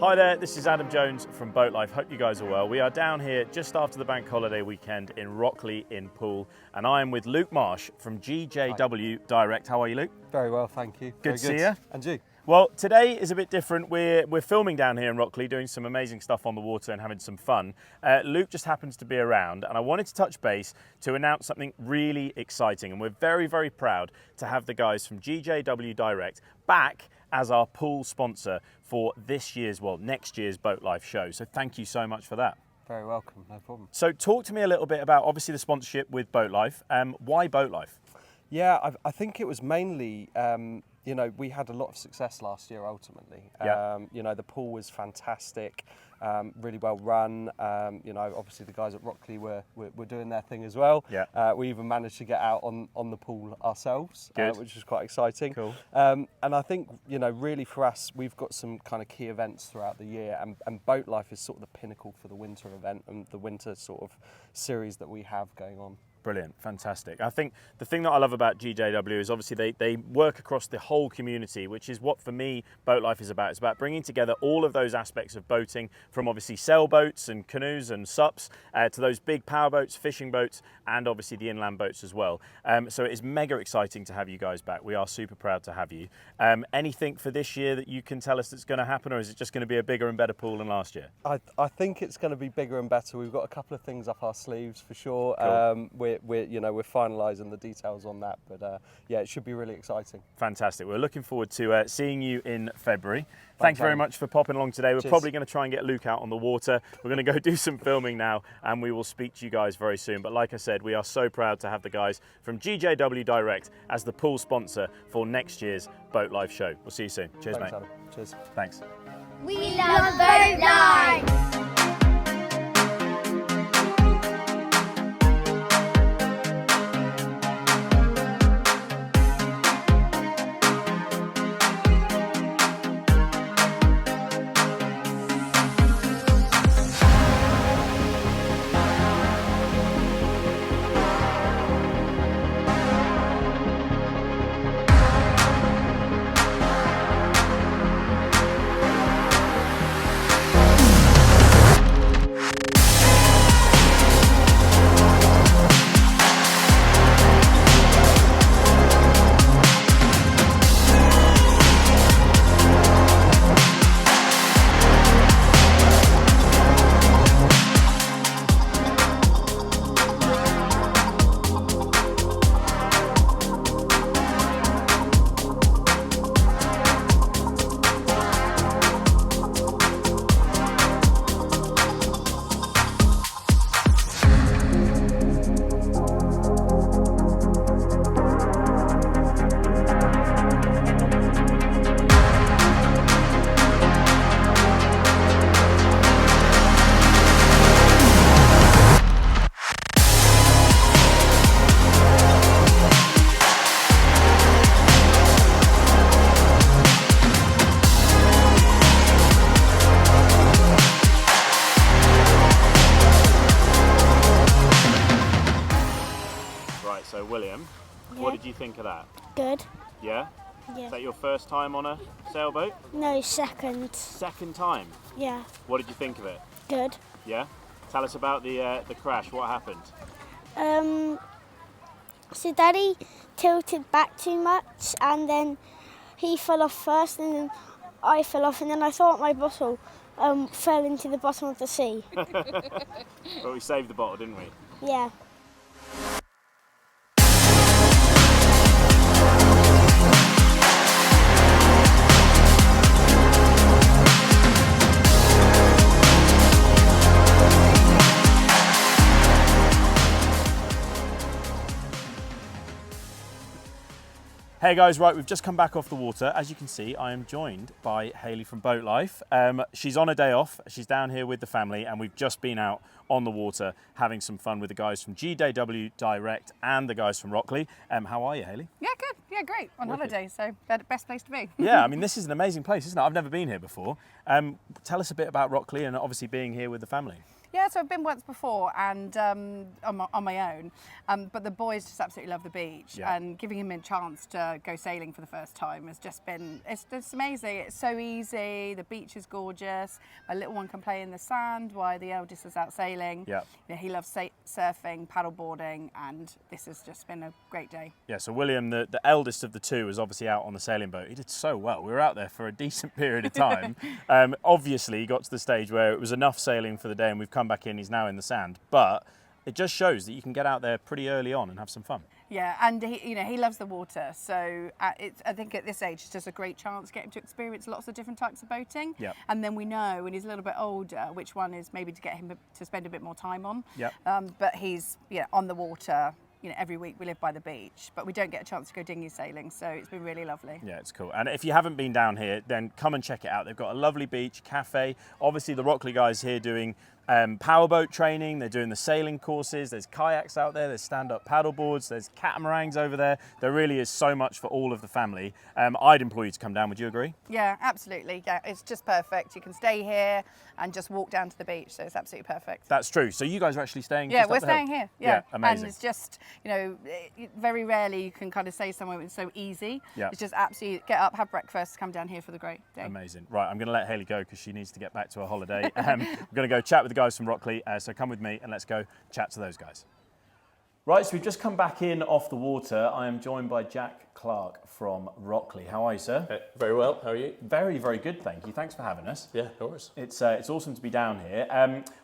Hi there, this is Adam Jones from BoatLife. Hope you guys are well. We are down here just after the bank holiday weekend in Rockley in Poole, and I am with Luke Marsh from GJW Direct. How are you, Luke? Very well, thank you. Good to see you. And you? Well, today is a bit different. We're filming down here in Rockley, doing some amazing stuff on the water and having some fun. Luke just happens to be around, and I wanted to touch base to announce something really exciting. And we're very, very proud to have the guys from GJW Direct back as our pool sponsor for this year's, well, next year's BoatLife show. So thank you so much for that. Very welcome, no problem. So talk to me a little bit about, obviously, the sponsorship with BoatLife. Why BoatLife? Yeah, I think it was mainly, you know, we had a lot of success last year ultimately. Yeah. You know, the pool was fantastic, really well run. You know, obviously the guys at Rockley were doing their thing as well. Yeah. We even managed to get out on the pool ourselves, which was quite exciting. Cool. And I think, you know, really for us, we've got some kind of key events throughout the year, and BoatLife is sort of the pinnacle for the winter event and the winter sort of series that we have going on. Brilliant, fantastic. I think the thing that I love about GJW is obviously they work across the whole community, which is what for me BoatLife is about. It's about bringing together all of those aspects of boating, from obviously sailboats and canoes and sups to those big powerboats, fishing boats, and obviously the inland boats as well. So it is mega exciting to have you guys back. We are super proud to have you. Anything for this year that you can tell us that's going to happen, or is it just going to be a bigger and better pool than last year? I think it's going to be bigger and better. We've got a couple of things up our sleeves for sure. Cool. We're finalising the details on that, but yeah, it should be really exciting. Fantastic. We're looking forward to seeing you in February. Thank you very much for popping along today. We're probably going to try and get Luke out on the water. We're going to go do some filming now, and we will speak to you guys very soon. But like I said, we are so proud to have the guys from GJW Direct as the pool sponsor for next year's BoatLife show. We'll see you soon. Cheers, Thanks, mate. Adam. Cheers. Thanks. We love BoatLife! So William, what did you think of that? Good. Yeah? Yeah. Is that your first time on a sailboat? No, second. Second time? Yeah. What did you think of it? Good. Yeah? Tell us about the crash. What happened? So Daddy tilted back too much, and then he fell off first, and then I fell off, and then I thought my bottle fell into the bottom of the sea. But we saved the bottle, didn't we? Yeah. Hey guys, right, we've just come back off the water. As you can see, I am joined by Hayley from BoatLife. She's on a day off. She's down here with the family, and we've just been out on the water having some fun with the guys from GJW Direct and the guys from Rockley. How are you, Hayley? Yeah, good. Yeah, great. On holiday, so best place to be. Yeah, I mean, this is an amazing place, isn't it? I've never been here before. Tell us a bit about Rockley and obviously being here with the family. Yeah, so I've been once before and on my own, but the boys just absolutely love the beach, and giving him a chance to go sailing for the first time has just been, it's amazing. It's so easy, the beach is gorgeous, my little one can play in the sand while the eldest is out sailing. Yeah. You know, he loves surfing, paddleboarding, and this has just been a great day. Yeah, so William, the eldest of the two, was obviously out on the sailing boat. He did so well. We were out there for a decent period of time. Obviously, he got to the stage where it was enough sailing for the day and we've come back in, he's now in the sand. But it just shows that you can get out there pretty early on and have some fun. Yeah, and he loves the water, so I think at this age it's just a great chance to get him to experience lots of different types of boating. Yep. And then we know when he's a little bit older which one is maybe to get him to spend a bit more time on. Yep. But he's on the water. You know, every week we live by the beach, but we don't get a chance to go dinghy sailing, so it's been really lovely. Yeah, it's cool. And if you haven't been down here, then come and check it out. They've got a lovely beach, cafe. Obviously, the Rockley guys here doing powerboat training. They're doing the sailing courses. There's kayaks out there. There's stand-up paddleboards. There's catamarans over there. There really is so much for all of the family. I'd implore you to come down. Would you agree? Yeah, absolutely. Yeah, it's just perfect. You can stay here and just walk down to the beach, so it's absolutely perfect. That's true. So you guys are actually staying? Yeah, we're staying here. Yeah, amazing. And it's just, very rarely you can kind of say somewhere it's so easy. Yeah. It's just absolutely get up, have breakfast, come down here for the great day. Amazing. Right, I'm going to let Hayley go because she needs to get back to her holiday. I'm going to go chat with the guys from Rockley. So come with me and let's go chat to those guys. Right, so we've just come back in off the water. I am joined by Jack Clark from Rockley. How are you, sir? Very well. How are you? Very, very good, thank you. Thanks for having us. Yeah, no worries. It's awesome to be down here.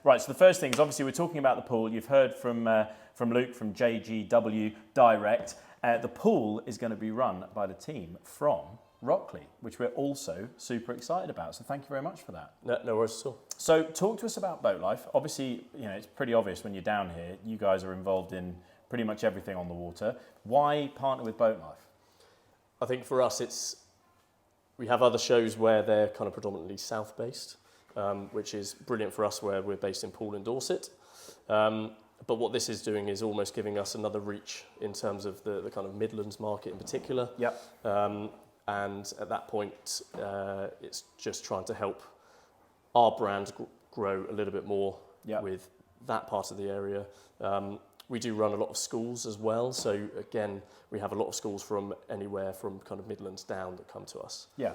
Right, so the first thing is obviously we're talking about the pool. You've heard from Luke from GJW Direct. The pool is going to be run by the team from Rockley, which we're also super excited about. So thank you very much for that. No worries at all. So talk to us about BoatLife. Obviously, it's pretty obvious when you're down here, you guys are involved in pretty much everything on the water. Why partner with BoatLife? I think for us, we have other shows where they're kind of predominantly south-based, which is brilliant for us where we're based in Poole and Dorset. But what this is doing is almost giving us another reach in terms of the kind of Midlands market in particular. Yep. And at that point, it's just trying to help our brand grow a little bit more with that part of the area. We do run a lot of schools as well. So again, we have a lot of schools from anywhere from kind of Midlands down that come to us. Yeah.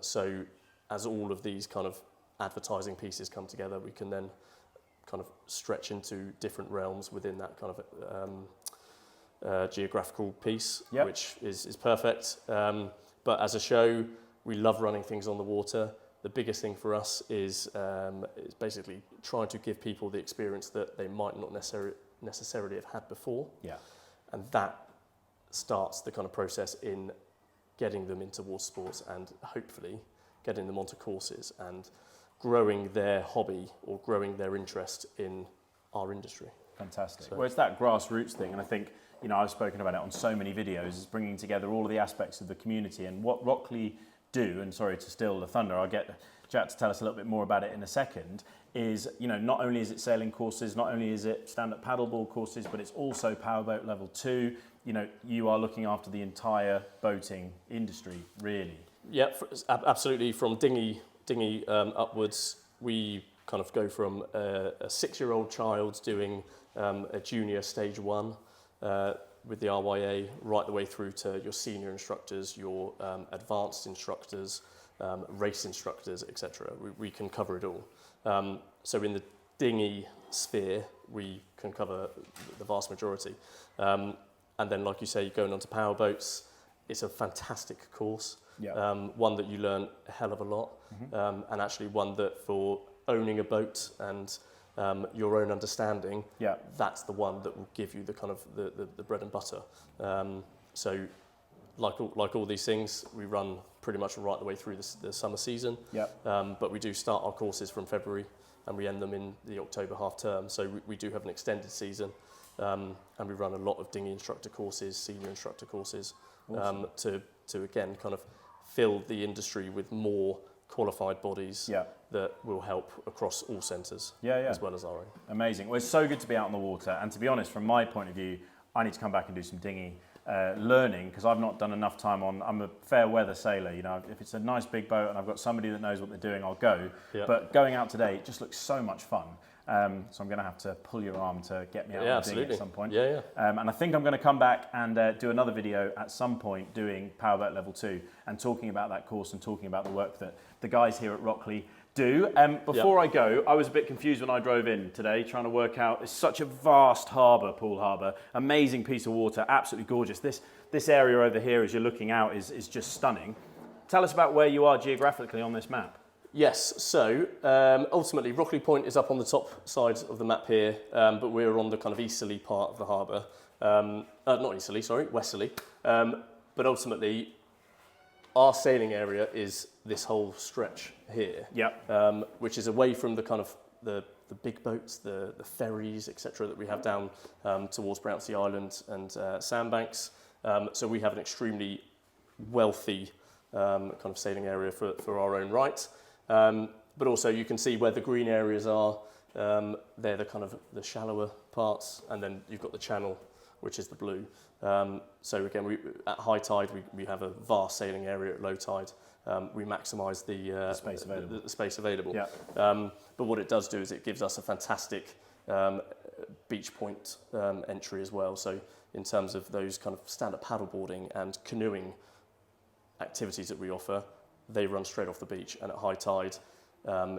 So as all of these kind of advertising pieces come together, we can then kind of stretch into different realms within that kind of geographical piece, which is perfect. But as a show, we love running things on the water. The biggest thing for us is basically trying to give people the experience that they might not necessarily have had before. Yeah. And that starts the kind of process in getting them into water sports and hopefully getting them onto courses and growing their hobby or growing their interest in our industry. Fantastic. So, well, it's that grassroots thing, and I think, I've spoken about it on so many videos, is bringing together all of the aspects of the community. And what Rockley do, and sorry to steal the thunder, I'll get Jack to tell us a little bit more about it in a second, is, not only is it sailing courses, not only is it stand-up paddleboard courses, but it's also powerboat level 2. You are looking after the entire boating industry, really. Yeah, absolutely. From dinghy upwards, we kind of go from a 6-year-old child doing a junior stage 1 with the RYA right the way through to your senior instructors, your advanced instructors, race instructors, etc. We can cover it all. So in the dinghy sphere, we can cover the vast majority. And then, like you say, going on to power boats, it's a fantastic course. Yeah. One that you learn a hell of a lot, and actually one that for owning a boat and your own understanding, that's the one that will give you the kind of the bread and butter. So like all these things, we run pretty much right the way through the summer season. But we do start our courses from February and we end them in the October half term. So we do have an extended season, and we run a lot of dinghy instructor courses, senior instructor courses, awesome. To again kind of fill the industry with more qualified bodies that will help across all centres, as well as our own. Amazing. Well, it's so good to be out on the water, and to be honest, from my point of view, I need to come back and do some dinghy learning, because I've not done enough time on. I'm a fair weather sailor, if it's a nice big boat and I've got somebody that knows what they're doing, I'll go. But going out today, it just looks so much fun. So I'm going to have to pull your arm to get me out of the dinghy at some point. Yeah. And I think I'm going to come back and do another video at some point doing Powerboat Level 2 and talking about that course and talking about the work that the guys here at Rockley do. Before I go, I was a bit confused when I drove in today trying to work out, it's such a vast harbour, Poole Harbour, amazing piece of water, absolutely gorgeous. This area over here as you're looking out is just stunning. Tell us about where you are geographically on this map. Yes, so ultimately Rockley Point is up on the top side of the map here, but we're on the kind of easterly part of the harbour. Not easterly, sorry, westerly. But ultimately, our sailing area is this whole stretch here, which is away from the kind of the big boats, the ferries, etc. that we have down towards Brownsea Island and Sandbanks. So we have an extremely wealthy kind of sailing area for our own right. But also you can see where the green areas are. They're the kind of the shallower parts, and then you've got the channel, which is the blue. So again, at high tide we have a vast sailing area. At low tide, we maximise the space available. Yeah. But what it does do is it gives us a fantastic beach point entry as well. So in terms of those kind of stand-up paddleboarding and canoeing activities that we offer, they run straight off the beach, and at high tide,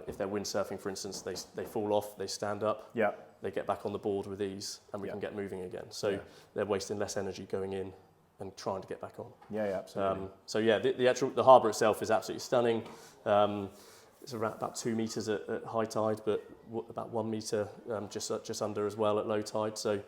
if they're windsurfing, for instance, they fall off, they stand up, they get back on the board with ease, and we can get moving again. So they're wasting less energy going in and trying to get back on. Yeah, absolutely. So yeah, the harbour itself is absolutely stunning. It's around about 2 metres at high tide, but about 1 metre just under as well at low tide. So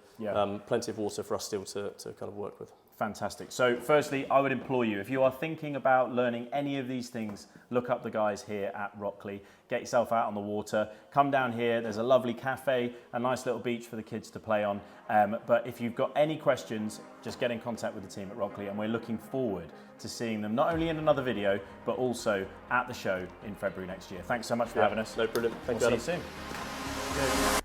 plenty of water for us still to kind of work with. Fantastic. So firstly, I would implore you, if you are thinking about learning any of these things, look up the guys here at Rockley. Get yourself out on the water. Come down here. There's a lovely cafe, a nice little beach for the kids to play on. But if you've got any questions, just get in contact with the team at Rockley, and we're looking forward to seeing them not only in another video, but also at the show in February next year. Thanks so much for having us. No, brilliant. Thank We'll you, see you soon. Good.